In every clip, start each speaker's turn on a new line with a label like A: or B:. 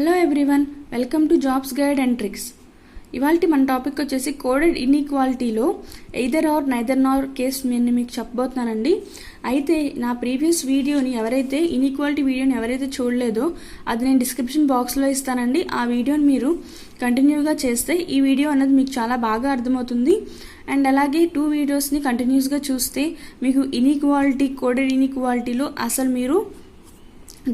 A: Hello everyone, welcome to jobs guide and tricks. ఇవాళ మన topic వచ్చేసి కోడెడ్ ఇన్ఈక్వాలిటీలో either or neither nor case నేను మీకు చెప్పబోతున్నానండి. అయితే నా ప్రీవియస్ వీడియోని ఎవరైతే ఇన్ఈక్వాలిటీ వీడియోని ఎవరైతే చూడలేదో అది నేను డిస్క్రిప్షన్ బాక్స్లో ఇస్తానండి. ఆ వీడియోని మీరు కంటిన్యూగా చేస్తే ఈ వీడియో అనేది మీకు చాలా బాగా అర్థమవుతుంది. అండ్ అలాగే 2 వీడియోస్ని కంటిన్యూస్గా చూస్తే మీకు ఇన్ఈక్వాలిటీ కోడెడ్ ఇన్ఈక్వాలిటీలో అసలు మీరు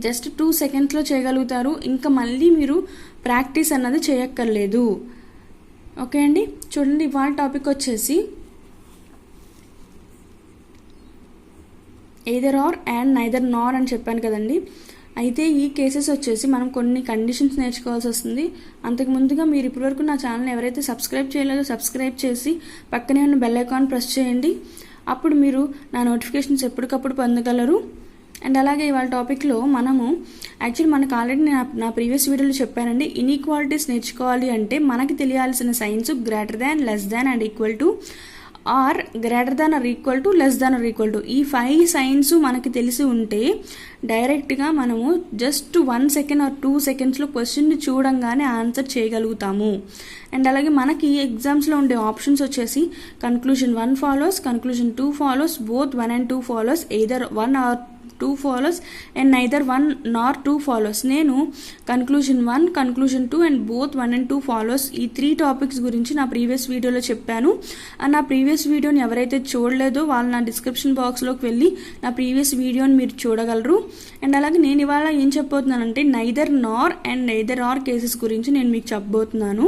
A: జస్ట్ 2 సెకండ్స్లో చేయగలుగుతారు. ఇంకా మళ్ళీ మీరు ప్రాక్టీస్ అన్నది చేయక్కర్లేదు. ఓకే అండి, చూడండి ఇవాళ టాపిక్ వచ్చేసి ఎయిదర్ ఆర్ అండ్ నైదర్ నార్ అని చెప్పాను కదండి. అయితే ఈ కేసెస్ వచ్చేసి మనం కొన్ని కండిషన్స్ నేర్చుకోవాల్సి వస్తుంది. అంతకు ముందుగా మీరు ఇప్పటివరకు నా ఛానల్ ఎవరైతే సబ్స్క్రైబ్ చేయలేదో సబ్స్క్రైబ్ చేసి పక్కనే ఉన్న బెల్ ఐకాన్ ప్రెస్ చేయండి. అప్పుడు మీరు నా నోటిఫికేషన్స్ ఎప్పటికప్పుడు పొందగలరు. అండ్ అలాగే ఇవాళ టాపిక్లో మనము యాక్చువల్లీ మనకు ఆల్రెడీ నా ప్రీవియస్ వీడియోలో చెప్పానండి. ఇన్ఈక్వాలిటీస్ నేర్చుకోవాలి అంటే మనకి తెలియాల్సిన signs greater than, less than and equal to, or greater than or equal to, less than or equal to, ఈ 5 సైన్స్ మనకి తెలిసి ఉంటే డైరెక్ట్గా మనము జస్ట్ 1 సెకండ్ ఆర్ 2 సెకండ్స్లో క్వశ్చన్ని చూడంగానే ఆన్సర్ చేయగలుగుతాము. అండ్ అలాగే మనకి ఎగ్జామ్స్లో ఉండే ఆప్షన్స్ వచ్చేసి conclusion 1 follows, conclusion 2 follows, both 1 and 2 follows, either 1 or 2 follows and neither 1 nor 2 follows. నేను conclusion 1, conclusion 2 and both 1 and 2 follows ఈ 3 టాపిక్స్ గురించి నా ప్రీవియస్ వీడియోలో చెప్పాను. నా ప్రీవియస్ వీడియోని ఎవరైతే చూడలేదో వాళ్ళు నా డిస్క్రిప్షన్ బాక్స్లోకి వెళ్ళి నా ప్రీవియస్ వీడియోని మీరు చూడగలరు. అండ్ అలాగే నేను ఇవాళ ఏం చెప్పబోతున్నానంటే neither nor and neither or cases గురించి నేను మీకు చెప్పబోతున్నాను.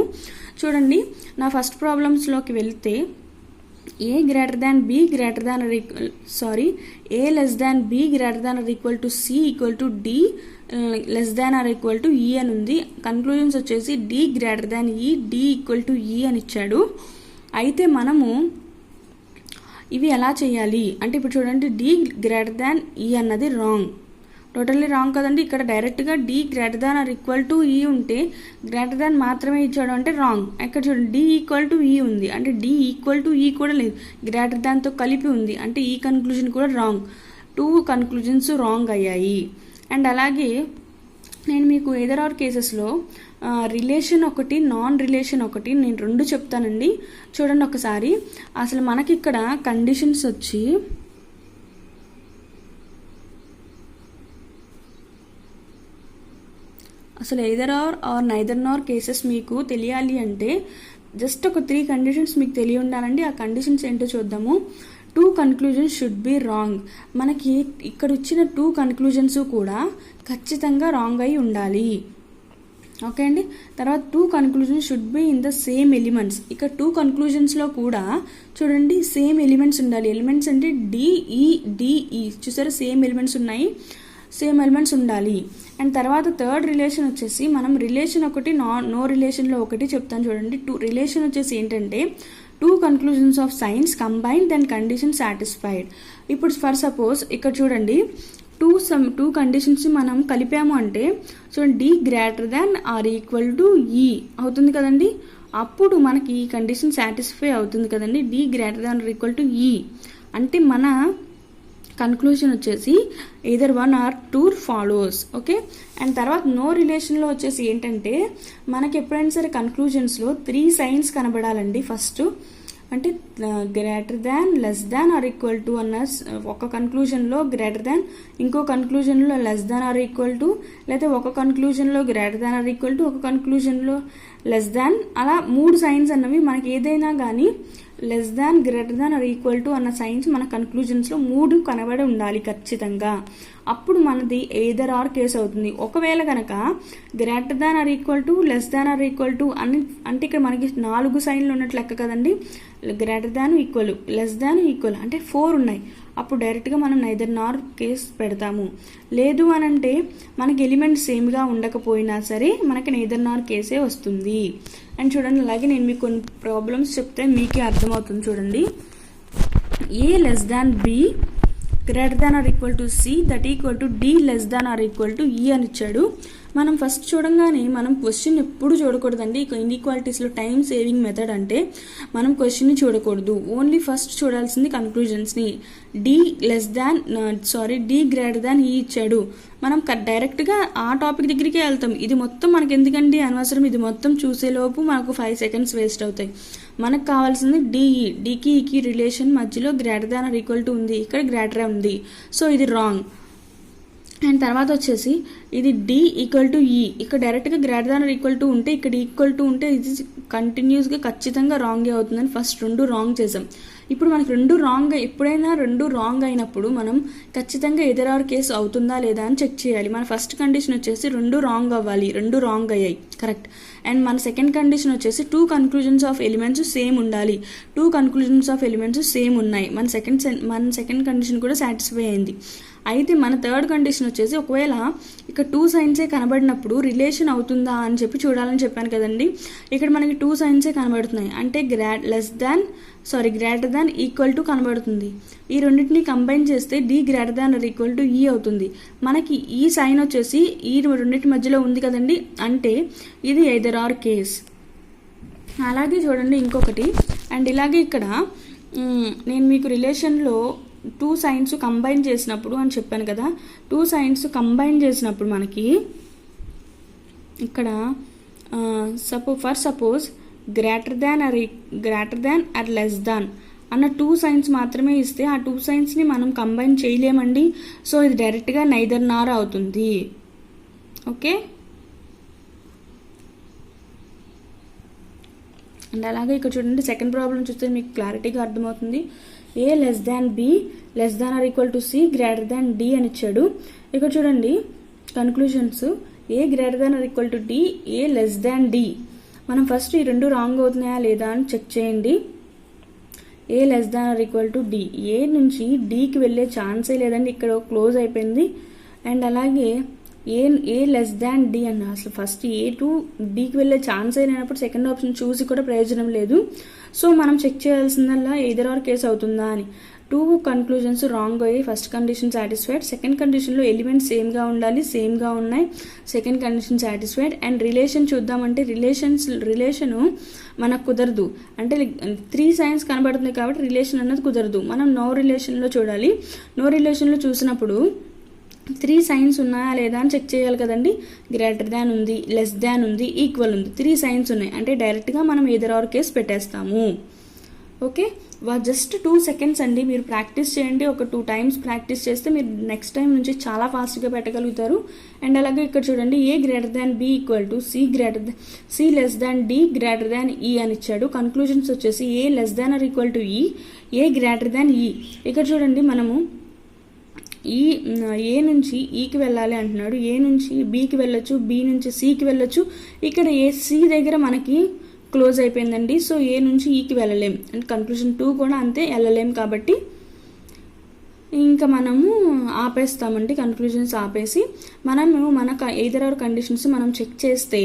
A: చూడండి, నా ఫస్ట్ ప్రాబ్లమ్స్లోకి వెళ్తే A greater than B greater than or A less than B greater than or equal to C equal to D less than or equal to E అని ఉంది. Conclusions వచ్చేసి D greater than E, D equal to E అని ఇచ్చాడు. అయితే మనము ఇవి ఎలా చేయాలి అంటే ఇప్పుడు చూడండి, D greater than E అన్నది రాంగ్, టోటల్లీ రాంగ్ కదండి. ఇక్కడ డైరెక్ట్గా D greater than or equal to E ఉంటే గ్రేటర్ దాన్ మాత్రమే ఇచ్చాడు అంటే రాంగ్. ఇక్కడ చూడండి D ఈక్వల్ టు E ఉంది అంటే D ఈక్వల్ టు E కూడా లేదు, గ్రేటర్ దాన్తో కలిపి ఉంది అంటే ఈ కన్క్లూజన్ కూడా రాంగ్. 2 కన్క్లూజన్స్ రాంగ్ అయ్యాయి. అండ్ అలాగే నేను మీకు ఎయిదర్ ఆర్ కేసెస్లో రిలేషన్ ఒకటి, నాన్ రిలేషన్ ఒకటి, నేను 2 చెప్తానండి. చూడండి ఒకసారి. అసలు మనకి ఇక్కడ కండిషన్స్ వచ్చి అసలు either or neither Nar cases మీకు తెలియాలి అంటే జస్ట్ ఒక 3 కండిషన్స్ మీకు తెలియ ఉండాలండి. ఆ కండిషన్స్ ఏంటో చూద్దాము. 2 కన్క్లూజన్స్ షుడ్ బి రాంగ్. మనకి ఇక్కడ వచ్చిన 2 కన్క్లూజన్స్ కూడా ఖచ్చితంగా రాంగ్ అయి ఉండాలి. ఓకే అండి. తర్వాత 2 conclusions should be in the same elements. ఇక్కడ 2 కన్క్లూజన్స్లో కూడా చూడండి సేమ్ ఎలిమెంట్స్ ఉండాలి. ఎలిమెంట్స్ అంటే డిఈ చూసారా, సేమ్ ఎలిమెంట్స్ ఉన్నాయి, సేమ్ ఎలిమెంట్స్ ఉండాలి. అండ్ తర్వాత థర్డ్ రిలేషన్ వచ్చేసి మనం రిలేషన్ ఒకటి, నో రిలేషన్లో ఒకటి చెప్తాను చూడండి. 2 రిలేషన్ వచ్చేసి ఏంటంటే 2 conclusions of signs combine then condition satisfied. ఇప్పుడు ఫర్ సపోజ్ ఇక్కడ చూడండి 2 కండిషన్స్ మనం కలిపాము అంటే చూడండి D greater than or equal to E అవుతుంది కదండి. అప్పుడు మనకి ఈ కండిషన్ సాటిస్ఫై అవుతుంది కదండి. D greater than or equal to E అంటే మన కన్క్లూజన్ వచ్చేసి either 1 or 2 follows. Okay. And తర్వాత నో రిలేషన్లో వచ్చేసి ఏంటంటే మనకి ఎప్పుడైనా సరే కన్క్లూజన్స్లో 3 సైన్స్ కనబడాలండి. ఫస్ట్ అంటే greater than, less than or equal to అన్న ఒక కన్క్లూజన్లో గ్రేటర్ దాన్, ఇంకో కన్క్లూజన్లో less than or equal to, లేదా ఒక కన్క్లూజన్లో greater than or equal to, ఒక కన్క్లూజన్లో లెస్ దాన్, అలా 3 సైన్స్ అన్నవి మనకి ఏదైనా కానీ less than, greater than or equal to అన్న సైన్స్ మన కన్క్లూజన్స్లో 3 కనబడి ఉండాలి ఖచ్చితంగా. అప్పుడు మనది ఎయిదర్ ఆర్ కేసు అవుతుంది. ఒకవేళ కనుక greater than or equal to, less than or equal to అని అంటే ఇక్కడ మనకి 4 సైన్లు ఉన్నట్లు లెక్క కదండి. Greater than equal, less than equal అంటే 4 ఉన్నాయి. అప్పుడు డైరెక్ట్గా మనం నైదర్ నార్ కేసు పెడతాము. లేదు అని అంటే మనకి ఎలిమెంట్స్ సేమ్గా ఉండకపోయినా సరే మనకి నైదర్ నార్ కేసే వస్తుంది. అండ్ చూడండి, అలాగే నేను మీకు కొన్ని ప్రాబ్లమ్స్ చెప్తే మీకే అర్థమవుతుంది. చూడండి, A less than B greater than or equal to C that equal to D less than or equal to E అని ఇచ్చాడు. మనం ఫస్ట్ చూడంగానే మనం క్వశ్చన్ ఎప్పుడు చూడకూడదండి. ఇన్ఈక్వాలిటీస్లో టైం సేవింగ్ మెథడ్ అంటే మనం క్వశ్చన్ని చూడకూడదు, ఓన్లీ ఫస్ట్ చూడాల్సింది కన్క్లూజన్స్ని. డి గ్రేటర్ దాన్ ఈ ఇచ్చాడు, మనం డైరెక్ట్గా ఆ టాపిక్ దగ్గరికే వెళ్తాం. ఇది మొత్తం మనకి ఎందుకండి అనవసరం, ఇది మొత్తం చూసేలోపు మనకు 5 seconds వేస్ట్ అవుతాయి. మనకు కావాల్సింది డిఈ, డికి ఈకి రిలేషన్ మధ్యలో greater than or equal to ఉంది, ఇక్కడ గ్రేటర్ ఉంది, సో ఇది రాంగ్. అండ్ తర్వాత వచ్చేసి ఇది డి ఈక్వల్ టు ఈ, ఇక్కడ డైరెక్ట్గా greater than or equal to ఉంటే ఇక్కడ ఈక్వల్ టు ఉంటే ఇది కంటిన్యూస్గా ఖచ్చితంగా రాంగే అవుతుందని ఫస్ట్ 2 రాంగ్ చేసాం. ఇప్పుడు మనకి 2 రాంగ్, ఎప్పుడైనా 2 రాంగ్ అయినప్పుడు మనం ఖచ్చితంగా ఎదర్ ఆర్ కేసు అవుతుందా లేదా అని చెక్ చేయాలి. మన ఫస్ట్ కండిషన్ వచ్చేసి 2 రాంగ్ అవ్వాలి, 2 రాంగ్ అయ్యాయి, కరెక్ట్. అండ్ మన సెకండ్ కండిషన్ వచ్చేసి 2 కన్క్లూజన్స్ ఆఫ్ ఎలిమెంట్స్ సేమ్ ఉండాలి, 2 కన్క్లూజన్స్ ఆఫ్ ఎలిమెంట్స్ సేమ్ ఉన్నాయి. మన సెకండ్ కండిషన్ కూడా సాటిస్ఫై అయింది. అయితే మన థర్డ్ కండిషన్ వచ్చేసి ఒకవేళ ఇక్కడ 2 సైన్సే కనబడినప్పుడు రిలేషన్ అవుతుందా అని చెప్పి చూడాలని చెప్పాను కదండి. ఇక్కడ మనకి 2 సైన్సే కనబడుతున్నాయి అంటే గ్రేటర్ దాన్ ఈక్వల్ టు కనబడుతుంది. ఈ రెండింటిని కంబైన్ చేస్తే D greater than or equal to E అవుతుంది. మనకి ఈ సైన్ వచ్చేసి ఈ రెండింటి మధ్యలో ఉంది కదండి, అంటే ఇది ఎదర్ ఆర్ కేస్. అలాగే చూడండి ఇంకొకటి. అండ్ ఇలాగే ఇక్కడ నేను మీకు రిలేషన్లో 2 సైన్స్ కంబైన్ చేసినప్పుడు అని చెప్పాను కదా, 2 సైన్స్ కంబైన్ చేసినప్పుడు మనకి ఇక్కడ suppose greater than are less than అన్న 2 సైన్స్ మాత్రమే ఇస్తే ఆ 2 సైన్స్ని మనం కంబైన్ చేయలేమండి. సో ఇది డైరెక్ట్గా నైదర్ నార్ అవుతుంది. ఓకే, అండ్ అలాగే ఇక్కడ చూడండి సెకండ్ ప్రాబ్లం చూస్తే మీకు క్లారిటీగా అర్థమవుతుంది. A less than B less than or equal to C greater than D అని ఇచ్చాడు. ఇక్కడ చూడండి conclusions, A greater than or equal to D, A less than D. మనం ఫస్ట్ ఈ 2 రాంగ్ అవుతున్నాయా లేదా అని చెక్ చేయండి. A less than or equal to D, A నుంచి డికి వెళ్ళే ఛాన్సే లేదండి, ఇక్కడ క్లోజ్ అయిపోయింది. అండ్ అలాగే ఏ లెస్ దాన్ డి అన్న, అసలు ఫస్ట్ ఏ టు డికి వెళ్ళే ఛాన్సే లేనప్పుడు సెకండ్ ఆప్షన్ చూసి కూడా ప్రయోజనం లేదు. సో మనం చెక్ చేయాల్సిందల్లా ఎదర్ ఆర్ కేసు అవుతుందా అని. 2 కన్క్లూజన్స్ రాంగ్ అయ్యి ఫస్ట్ కండిషన్ సాటిస్ఫైడ్, సెకండ్ కండిషన్లో ఎలిమెంట్స్ సేమ్గా ఉండాలి, సేమ్గా ఉన్నాయి, second condition satisfied. And relation చూద్దామంటే రిలేషను మనకు కుదరదు, అంటే 3 సైన్స్ కనబడుతుంది కాబట్టి రిలేషన్ అన్నది కుదరదు. మనం నో రిలేషన్లో చూడాలి. నో రిలేషన్లో చూసినప్పుడు 3 సైన్స్ ఉన్నాయా లేదా అని చెక్ చేయాలి కదండి. గ్రేటర్ దాన్ ఉంది, లెస్ దాన్ ఉంది, ఈక్వల్ ఉంది, 3 సైన్స్ ఉన్నాయి అంటే డైరెక్ట్గా మనం ఎదర్ ఆర్ కేస్ పెట్టేస్తాము. ఓకే, జస్ట్ 2 seconds అండి, మీరు ప్రాక్టీస్ చేయండి. ఒక 2 times ప్రాక్టీస్ చేస్తే మీరు నెక్స్ట్ టైం నుంచి చాలా ఫాస్ట్గా పెట్టగలుగుతారు. అండ్ అలాగే ఇక్కడ చూడండి, A greater than B equal to C less than D greater than E అని ఇచ్చాడు. కన్క్లూజన్స్ వచ్చేసి A less than or equal to E, A greater than ఈ. ఇక్కడ చూడండి మనము ఏ నుంచి ఈకి వెళ్ళాలి అంటున్నాడు, ఏ నుంచి బికి వెళ్ళొచ్చు, బి నుంచి సికి వెళ్ళొచ్చు. ఇక్కడ సి దగ్గర మనకి క్లోజ్ అయిపోయిందండి, సో ఏ నుంచి ఈకి వెళ్ళలేం. అండ్ కన్క్లూజన్ 2 కూడా అంతే, వెళ్ళలేం. కాబట్టి ఇంకా మనము ఆపేస్తామండి, కన్క్లూజన్స్ ఆపేసి మనము మన ఎదర్ ఆర్ కండిషన్స్ మనం చెక్ చేస్తే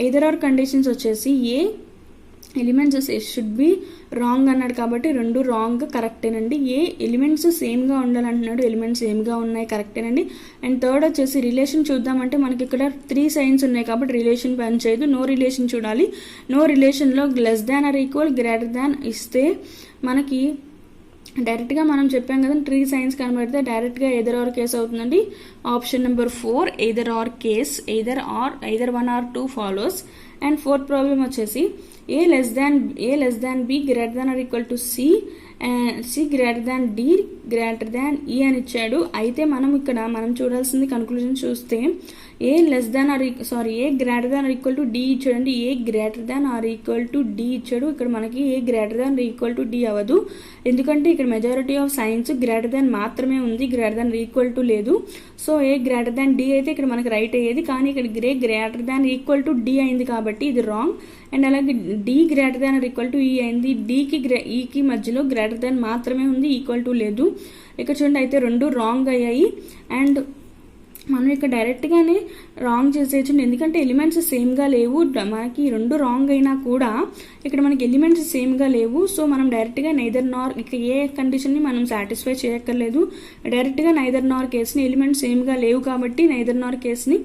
A: ఎదర్ ఆర్ కండిషన్స్ వచ్చేసి ఏ ఎలిమెంట్స్ షుడ్ బి రాంగ్ అన్నాడు కాబట్టి 2 రాంగ్, కరెక్టేనండి. ఏ ఎలిమెంట్స్ సేమ్గా ఉండాలంటున్నాడు, ఎలిమెంట్స్ సేమ్గా ఉన్నాయి, కరెక్టేనండి. అండ్ థర్డ్ వచ్చేసి రిలేషన్ చూద్దామంటే మనకి ఇక్కడ 3 సైన్స్ ఉన్నాయి కాబట్టి రిలేషన్ పని చేయదు, నో రిలేషన్ చూడాలి. నో రిలేషన్లో less than or equal greater than ఇస్తే మనకి డైరెక్ట్గా మనం చెప్పాం కదా 3 సైన్స్ కనబడితే డైరెక్ట్గా ఎదర్ ఆర్ కేస్ అవుతుందండి. Option number 4 either or case, either 1 or 2 follows. And fourth problem వచ్చేసి A less than B greater than or equal to C greater than D greater than E అని ఇచ్చాడు. అయితే మనం చూడాల్సింది conclusion చూస్తే A greater than or equal to D ఇచ్చాడండి. A greater than or equal to D ఇచ్చాడు. ఇక్కడ మనకి A greater than equal to D అవ్వదు, ఎందుకంటే ఇక్కడ majority of signs greater than మాత్రమే ఉంది, గ్రేటర్ దాన్ ఈక్వల్ టు లేదు. So A greater than D అయితే ఇక్కడ మనకి రైట్ అయ్యేది, కానీ ఇక్కడ greater than equal to D అయింది కాబట్టి ఇది రాంగ్. అండ్ అలాగే D greater than or equal to E అయింది, డికి ఈకి మధ్యలో గ్రేటర్ దాన్ మాత్రమే ఉంది, ఈక్వల్ టు లేదు. ఇక్కడ చూడండి అయితే 2 రాంగ్ అయ్యాయి. అండ్ మనం ఇక్కడ డైరెక్ట్గానే రాంగ్ చేసేయచ్చు, ఎందుకంటే ఎలిమెంట్స్ సేమ్గా లేవు. మనకి రెండు రాంగ్ అయినా కూడా ఇక్కడ మనకి ఎలిమెంట్స్ సేమ్గా లేవు. సో మనం డైరెక్ట్గా నైదర్ నార్, ఇక ఏ కండిషన్ని మనం సాటిస్ఫై చేయక్కర్లేదు. డైరెక్ట్గా నైదర్ నార్ కేసుని ఎలిమెంట్స్ సేమ్గా లేవు కాబట్టి నైదర్ నార్ కేసుని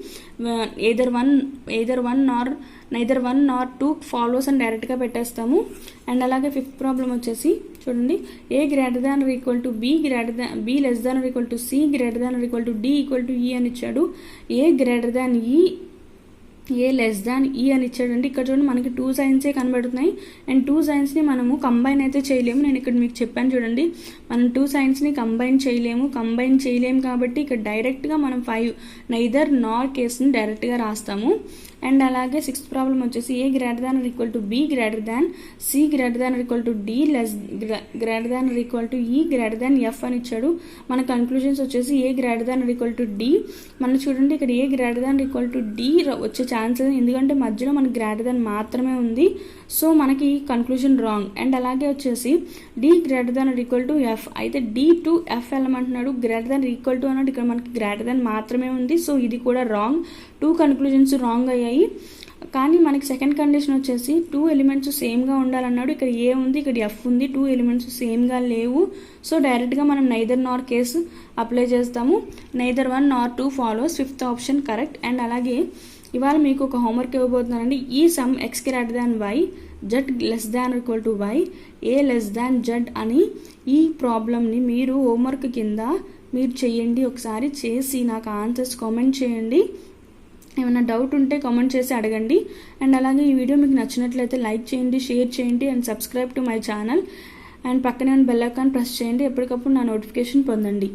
A: neither one nor two follows అని డైరెక్ట్గా పెట్టేస్తాము. అండ్ అలాగే ఫిఫ్త్ ప్రాబ్లం వచ్చేసి చూడండి, A greater than or equal to B less than or equal to C greater than or equal to D equal to E అని ఇచ్చాడు. ఏ greater than ఈ, ఏ less దాన్ E అని ఇచ్చాడంటే ఇక్కడ చూడండి మనకి 2 సైన్సే కనబడుతున్నాయి. అండ్ 2 సైన్స్ని మనము కంబైన్ అయితే చేయలేము. నేను ఇక్కడ మీకు చెప్పాను చూడండి, మనం 2 సైన్స్ని కంబైన్ చేయలేము కాబట్టి ఇక్కడ డైరెక్ట్గా మనం 5 నైదర్ నార్ కేసుని డైరెక్ట్గా రాస్తాము. అండ్ అలాగే సిక్స్త్ ప్రాబ్లం వచ్చేసి A greater than or equal to B greater than C greater than or equal to D less greater than or equal to E greater than F అని ఇచ్చాడు. మన conclusions వచ్చేసి A greater than or equal to D. మనం చూడండి ఇక్కడ A greater than equal to D వచ్చే chances, ఎందుకంటే మధ్యలో మనకి గ్రేటర్ దాన్ మాత్రమే ఉంది. సో మనకి కన్క్లూజన్ రాంగ్. అండ్ అలాగే వచ్చేసి D greater than or equal to F, అయితే డి టు ఎఫ్ వెళ్ళమంటున్నాడు, గ్రేటర్ దాన్ ఈక్వల్ టు అన్నాడు, ఇక్కడ మనకి గ్రేటర్ దాన్ మాత్రమే ఉంది. సో ఇది కూడా రాంగ్. 2 కన్క్లూజన్స్ రాంగ్ అయ్యాయి. కానీ మనకి సెకండ్ కండిషన్ వచ్చేసి 2 ఎలిమెంట్స్ సేమ్గా ఉండాలన్నాడు. ఇక్కడ ఏ ఉంది, ఇక్కడ ఎఫ్ ఉంది, 2 ఎలిమెంట్స్ సేమ్గా లేవు. సో డైరెక్ట్గా మనం నైదర్ నార్ కేసు అప్లై చేస్తాము. Neither 1 nor 2 follows, fifth option correct. And అలాగే ఇవాళ మీకు ఒక హోంవర్క్ ఇవ్వబోతున్నానండి. ఈ sum x greater than y, z less than equal to y, a less than z అని ఈ ప్రాబ్లమ్ని మీరు హోంవర్క్ కింద మీరు చేయండి. ఒకసారి చేసి నాకు ఆన్సర్స్ కామెంట్ చేయండి. ఏమైనా డౌట్ ఉంటే కామెంట్ చేసి అడగండి. అండ్ అలాగే ఈ వీడియో మీకు నచ్చినట్లయితే లైక్ చేయండి, షేర్ చేయండి and subscribe to my channel. And పక్కనే ఉన్న బెల్ ఐకాన్ ప్రెస్ చేయండి, ఎప్పటికప్పుడు నా నోటిఫికేషన్ పొందండి.